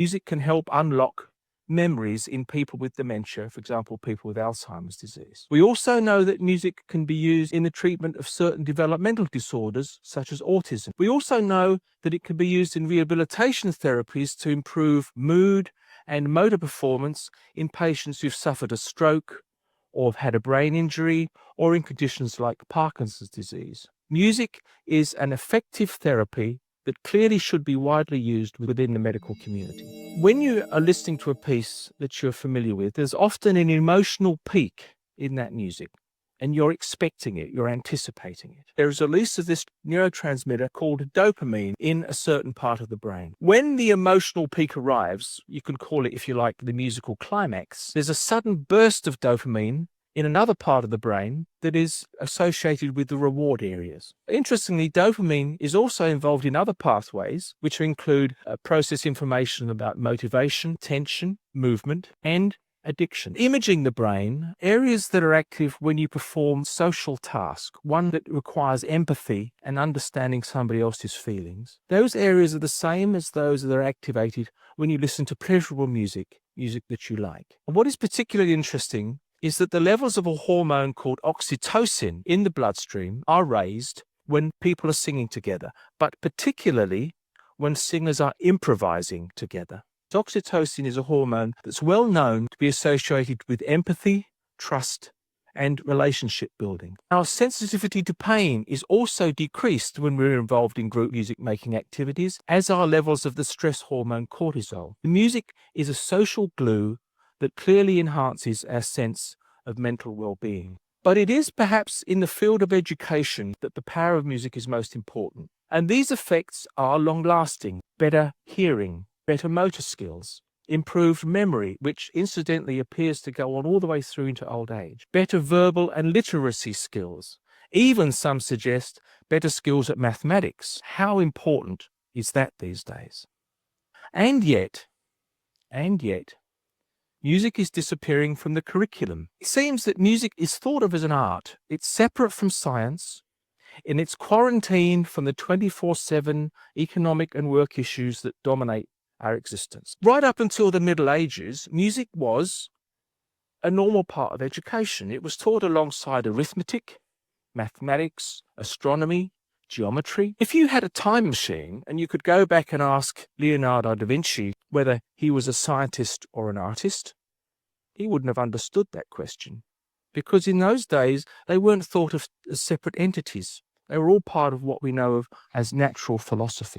Music can help unlock memories in people with dementia, for example, people with Alzheimer's disease. We also know that music can be used in the treatment of certain developmental disorders, such as autism. We also know that it can be used in rehabilitation therapies to improve mood and motor performance in patients who've suffered a stroke or have had a brain injury or in conditions like Parkinson's disease. Music is an effective therapy that clearly should be widely used within the medical community. When you are listening to a piece that you're familiar with, there's often an emotional peak in that music, and you're expecting it, you're anticipating it. There is a release of this neurotransmitter called dopamine in a certain part of the brain. When the emotional peak arrives, you can call it, if you like, the musical climax, there's a sudden burst of dopamine in another part of the brain that is associated with the reward areas. Interestingly, dopamine is also involved in other pathways, which include process information about motivation, tension, movement, and addiction. Imaging the brain, areas that are active when you perform social tasks, one that requires empathy and understanding somebody else's feelings, those areas are the same as those that are activated when you listen to pleasurable music that you like. And what is particularly interesting is that the levels of a hormone called oxytocin in the bloodstream are raised when people are singing together, but particularly when singers are improvising together. Oxytocin is a hormone that's well known to be associated with empathy, trust, and relationship building. Our sensitivity to pain is also decreased when we're involved in group music-making activities, as are levels of the stress hormone cortisol. The music is a social glue that clearly enhances our sense of mental well-being. But it is perhaps in the field of education that the power of music is most important. And these effects are long-lasting: better hearing, better motor skills, improved memory, which incidentally appears to go on all the way through into old age, better verbal and literacy skills, even some suggest better skills at mathematics. How important is that these days? And yet, music is disappearing from the curriculum. It seems that music is thought of as an art. It's separate from science, and it's quarantined from the 24/7 economic and work issues that dominate our existence. Right up until the Middle Ages, music was a normal part of education. It was taught alongside arithmetic, mathematics, astronomy, geometry. If you had a time machine and you could go back and ask Leonardo da Vinci whether he was a scientist or an artist, he wouldn't have understood that question, because in those days they weren't thought of as separate entities. They were all part of what we know of as natural philosophy.